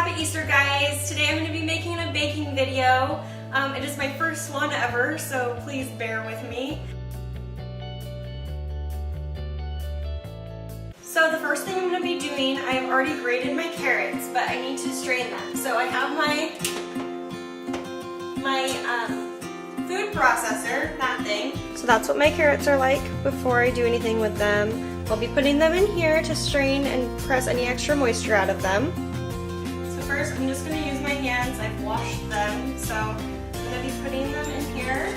Happy Easter, guys! Today I'm going to be making a baking video. It is my first one ever, so please bear with me. So the first thing I'm going to be doing, I have already grated my carrots, but I need to strain them. So I have my food processor, that thing. So that's what my carrots are like before I do anything with them. I'll be putting them in here to strain and press any extra moisture out of them. So first I'm just going to use my hands. I've washed them, so I'm going to be putting them in here.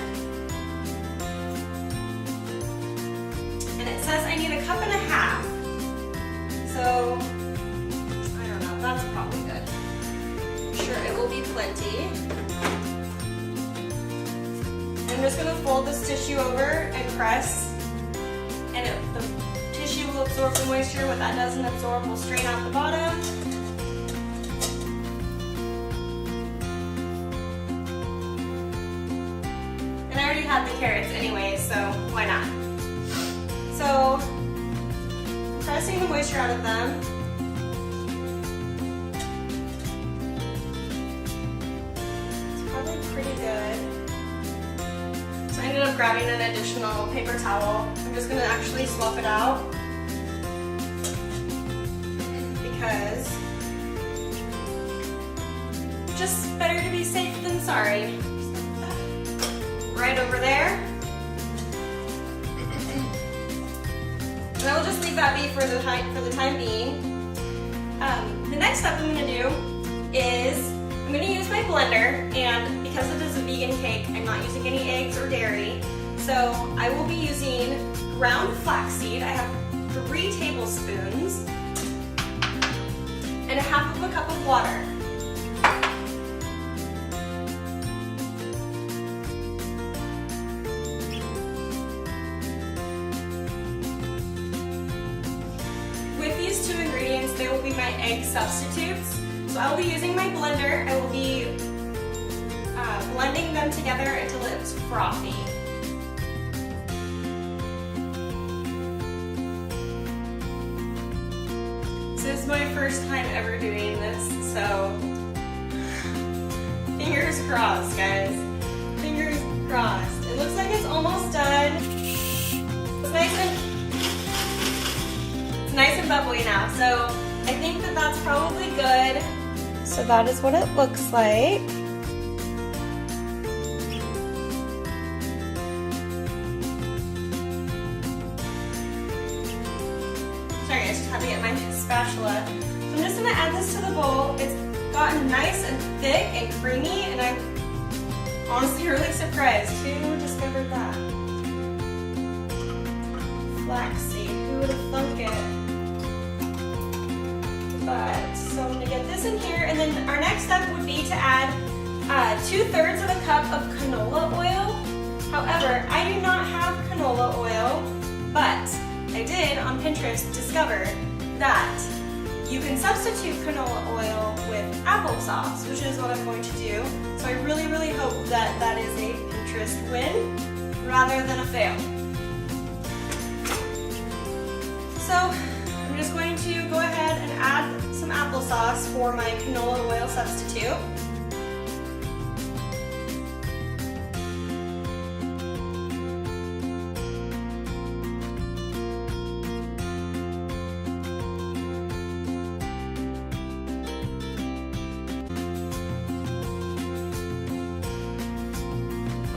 And it says I need 1.5 cups. So, I don't know, that's probably good. I'm sure it will be plenty. I'm just going to fold this tissue over and press, and the tissue will absorb the moisture. What that doesn't absorb will strain out the bottom. And I already had the carrots anyway, so why not? So, pressing the moisture out of them. It's probably pretty good. So I ended up grabbing an additional paper towel. I'm just going to actually swap it out because just better to be safe than sorry. Right over there. And I will just leave that be for the time being. The next step I'm going to do is I'm going to use my blender, and because it is a vegan cake, I'm not using any eggs or dairy. So I will be using ground flaxseed. I have 3 tablespoons and 1/2 cup of water. These 2 ingredients, they will be my egg substitutes. So I will be using my blender. I will be blending them together until it's frothy. So this is my first time ever doing this, so fingers crossed, guys. Fingers crossed. It looks like it's almost done. It's nice and bubbly now, so I think that that's probably good. So that is what it looks like. Sorry, I just had to get my spatula. So I'm just going to add this to the bowl. It's gotten nice and thick and creamy, and I'm honestly really surprised. Who discovered that? Flaxseed, who would have thunk it? So I'm going to get this in here, and then our next step would be to add 2/3 of a cup of canola oil. However, I do not have canola oil, but I did on Pinterest discover that you can substitute canola oil with applesauce, which is what I'm going to do. So I really, really hope that that is a Pinterest win rather than a fail. So I'm just going to go ahead and add some applesauce for my canola oil substitute.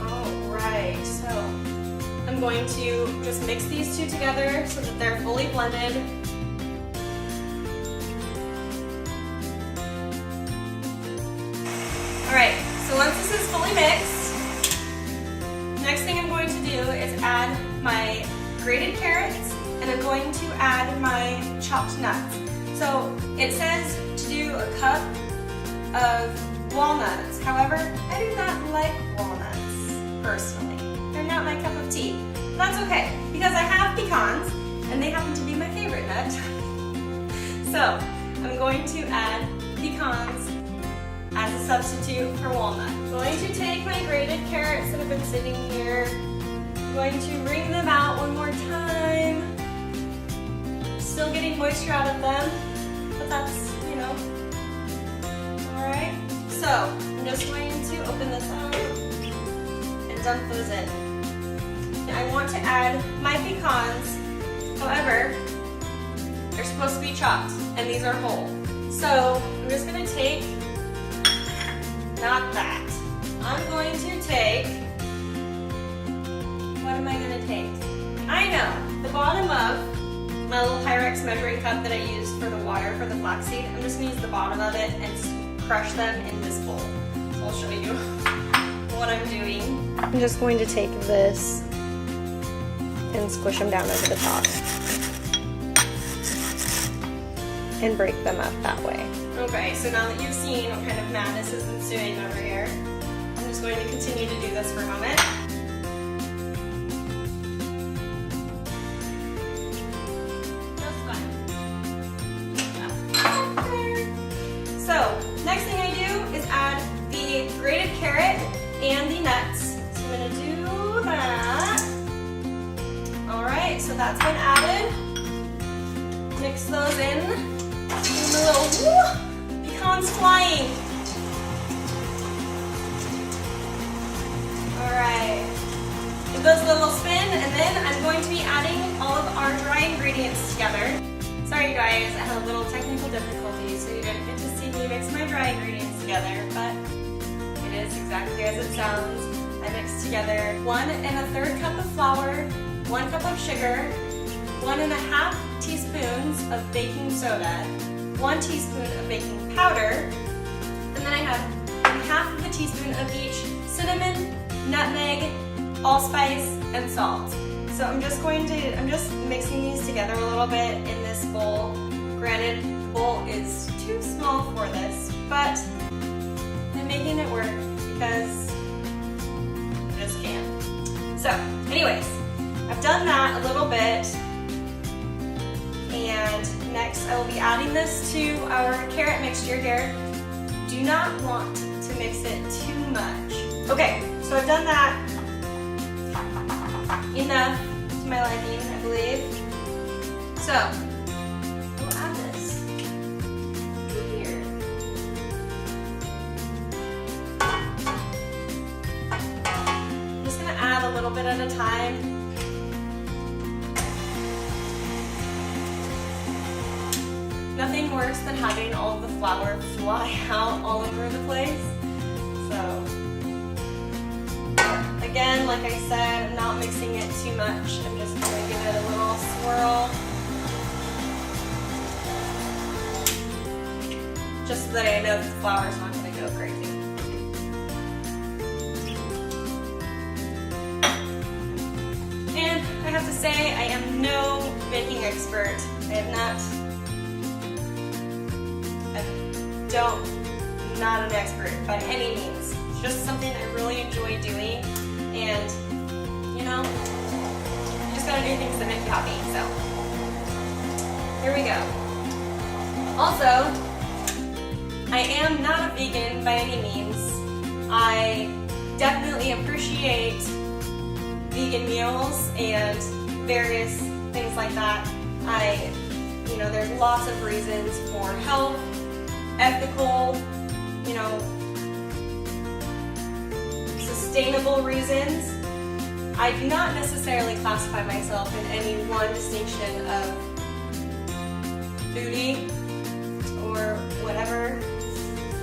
Alright, so I'm going to just mix these 2 together so that they're fully blended. Alright, so once this is fully mixed, next thing I'm going to do is add my grated carrots, and I'm going to add my chopped nuts. So it says to do 1 cup of walnuts. However, I do not like walnuts, personally. They're not my cup of tea. That's okay, because I have pecans, and they happen to be my favorite nut. So I'm going to add pecans as a substitute for walnut. I'm going to take my grated carrots that have been sitting here. I'm going to wring them out one more time. Still getting moisture out of them, but that's, and dump those in. I want to add my pecans, however, they're supposed to be chopped, and these are whole. So I'm just gonna take, not that. I'm going to take, what am I gonna take? I know, the bottom of my little Pyrex measuring cup that I used for the water for the flaxseed. I'm just gonna use the bottom of it and crush them in this bowl. So I'll show you what I'm doing. I'm just going to take this and squish them down over the top and break them up that way. Okay, so now that you've seen what kind of madness is ensuing over here, I'm just going to continue to do this for a moment. Just fine. So, next thing I do is add the grated carrot and the nuts. So I'm gonna do that. All right, so that's been added. Mix those in. And the little pecans flying. All right, give those a little spin, and then I'm going to be adding all of our dry ingredients together. Sorry you guys, I had a little technical difficulty, so you didn't get to see me mix my dry ingredients together, but it is exactly as it sounds. I mixed together 1 1/3 cup of flour, 1 cup of sugar, 1 1/2 teaspoons of baking soda, 1 teaspoon of baking powder, and then I have 1/2 of a teaspoon of each cinnamon, nutmeg, allspice, and salt. So I'm just mixing these together a little bit in this bowl. Granted, the bowl is too small for this, but I'm making it work because I just can. So, anyways, I've done that a little bit, and next I will be adding this to our carrot mixture here. Do not want to mix it too much. Okay, so I've done that enough to my liking, I believe. So, we'll add this here. I'm just gonna add a little bit at a time. Nothing worse than having all of the flour fly out all over the place. So, again, like I said, I'm not mixing it too much. I'm just going to give it a little swirl. Just so that I know that the flour is not going to go crazy. And I have to say, I am no baking expert. Not an expert by any means. It's just something I really enjoy doing, and you know, you just gotta do things that make you happy. So here we go. Also, I am not a vegan by any means. I definitely appreciate vegan meals and various things like that. There's lots of reasons for health, ethical, sustainable reasons. I do not necessarily classify myself in any one distinction of foodie or whatever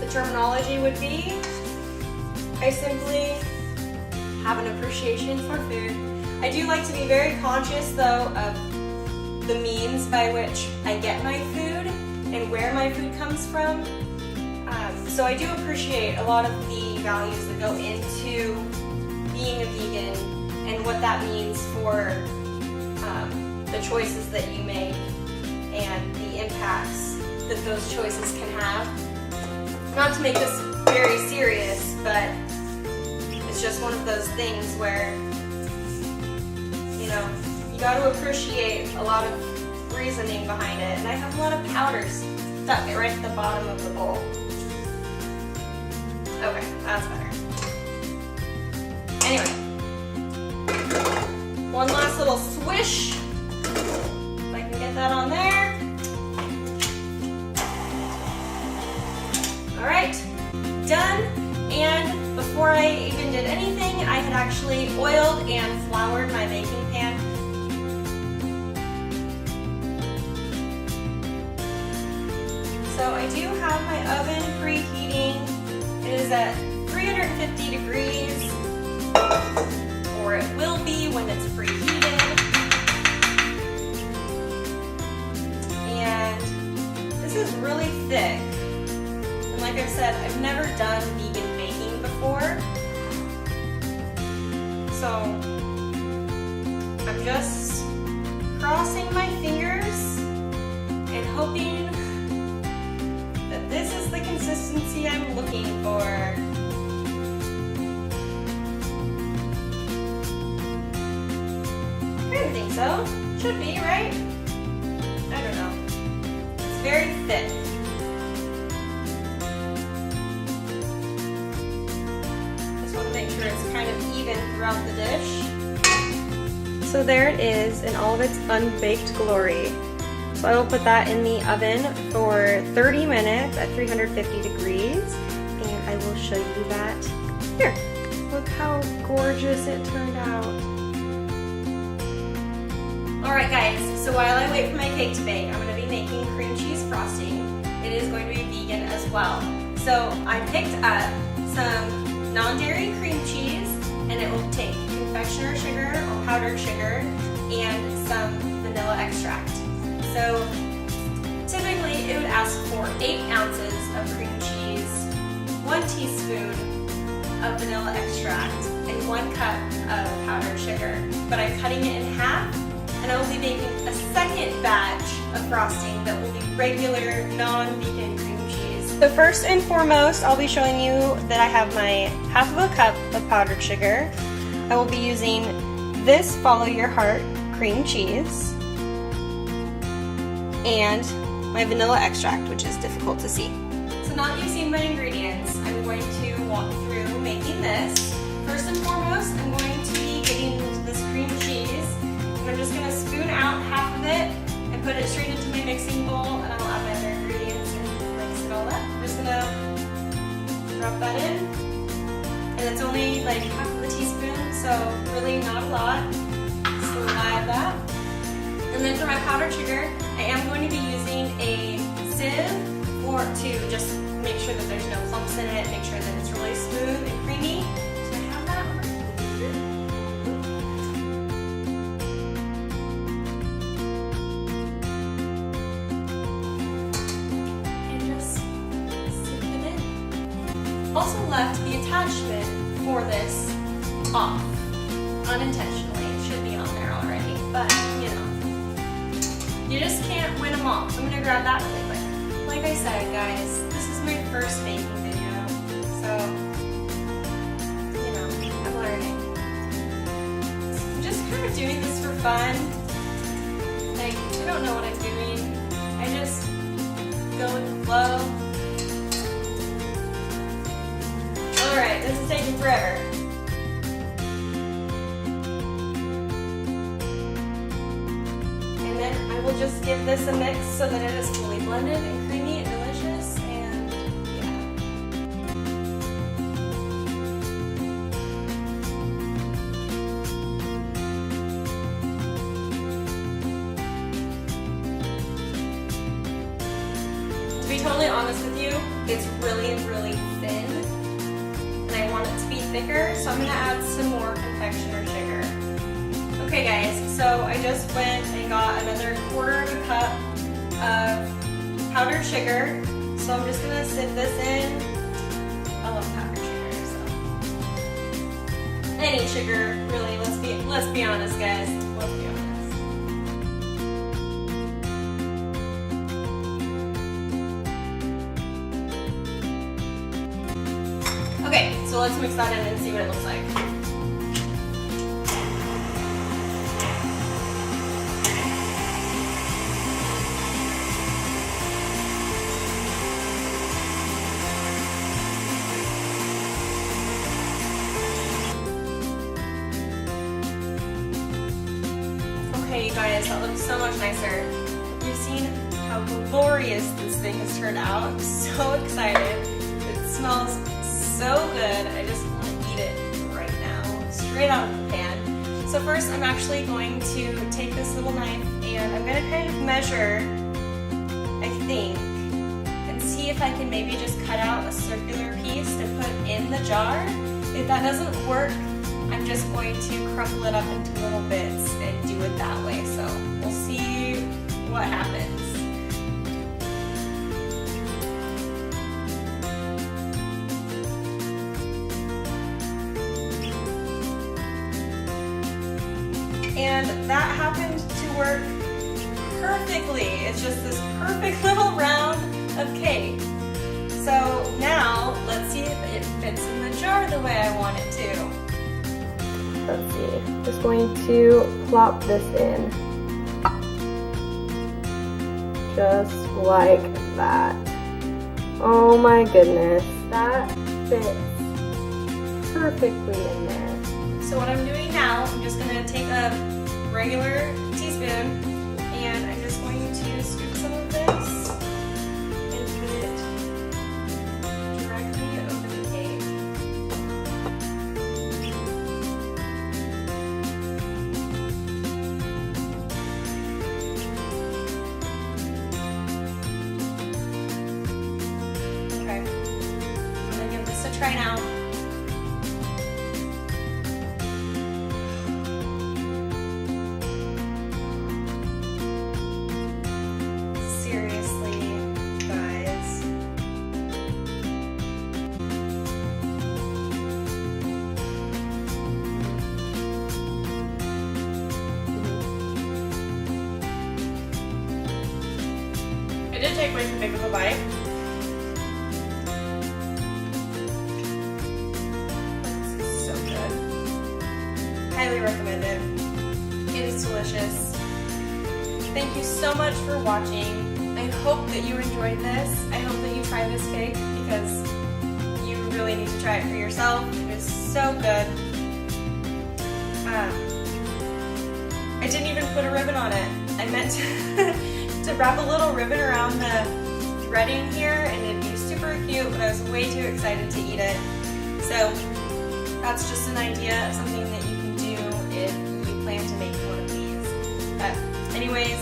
the terminology would be. I simply have an appreciation for food. I do like to be very conscious though of the means by which I get my food and where my food comes from. So I do appreciate a lot of the values that go into being a vegan and what that means for the choices that you make and the impacts that those choices can have. Not to make this very serious, but it's just one of those things where, you got to appreciate a lot of reasoning behind it. And I have a lot of powders stuck right at the bottom of the bowl. Okay, that's better. Anyway, one last little swish. If I can get that on there. All right, done. And before I even did anything, I had actually oiled and floured my baking pan. So I do have my oven preheating. It is at 350 degrees, or it will be when it's preheated. And this is really thick. And like I've said, I've never done vegan baking before. So I'm just crossing my fingers and hoping that this is the consistency I'm looking for. I don't think so. Should be, right? I don't know. It's very thick. Just want to make sure it's kind of even throughout the dish. So there it is in all of its unbaked glory. So I will put that in the oven for 30 minutes at 350 degrees, and I will show you that here. Look how gorgeous it turned out. Alright guys, so while I wait for my cake to bake, I'm going to be making cream cheese frosting. It is going to be vegan as well. So I picked up some non-dairy cream cheese, and it will take confectioner sugar or powdered sugar and some vanilla extract. So typically it would ask for 8 ounces of cream cheese, 1 teaspoon of vanilla extract, and 1 cup of powdered sugar. But I'm cutting it in half, and I will be making a second batch of frosting that will be regular non-vegan cream cheese. So first and foremost, I'll be showing you that I have my half of a cup of powdered sugar. I will be using this Follow Your Heart cream cheese, and my vanilla extract, which is difficult to see. So not using my ingredients, I'm going to walk through making this. First and foremost, I'm going to be getting into this cream cheese, and I'm just going to spoon out half of it and put it straight into my mixing bowl, and I'll add my other ingredients and mix it all up. I'm just going to drop that in, and it's only like half of a teaspoon, so really not a lot. So I'll add that. And then for my powdered sugar, I am going to be using a sieve to just make sure that there's no clumps in it, make sure that it's really smooth and creamy. So I have that over here. And just sieve it in. Also left the attachment for this off, unintentionally. It should be on there already, but you know. You just can't win them all. So I'm gonna grab that really quick. Like I said, guys, this is my first baking video, so, you know, I'm learning. I'm just kind of doing this for fun. Like, I don't know what I'm doing. I just go with the flow. Alright, this is taking forever. I will just give this a mix so that it is fully blended and creamy and delicious, and yeah. To be totally honest with you, it's really, really thin, and I want it to be thicker, so I'm going to add some more confectioner sugar. Okay guys, so I just went and got another 1/4 of a cup of powdered sugar. So I'm just gonna sieve this in. I love powdered sugar, so any sugar, really. Let's be honest, guys. Let's be honest. Okay, so let's mix that in and see what it looks like. Okay, you guys, that looks so much nicer. You've seen how glorious this thing has turned out. I'm so excited. It smells so good. I just want to eat it right now. first I'm actually going to take this little knife and I'm going to kind of measure, I think, and see if I can maybe just cut out a circular piece to put in the jar. If that doesn't work, I'm just going to crumple it up into little bits and do it that way. So we'll see what happens. And that happened to work perfectly. It's just this perfect little round of cake. So now let's see if it fits in the jar the way I want it to. Let's see, just going to plop this in. Just like that. Oh my goodness, that fits perfectly in there. So what I'm doing now, I'm just going to take a regular teaspoon and I'm just going to scoop some of this and put it directly over the cake. Okay, I'm going to give this a try now. I did take way too big of a bite. This is so good. Highly recommend it. It is delicious. Thank you so much for watching. I hope that you enjoyed this. I hope that you try this cake because you really need to try it for yourself. It is so good. I didn't even put a ribbon on it. I meant to wrap a little ribbon around the threading here and it'd be super cute, but I was way too excited to eat it. So that's just an idea of something that you can do if you plan to make one of these. But anyways,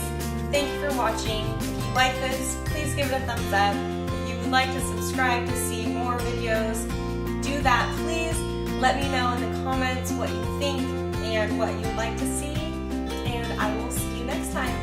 thank you for watching. If you like this, please give it a thumbs up. If you would like to subscribe to see more videos, do that. Please let me know in the comments what you think and what you'd like to see, and I will see you next time.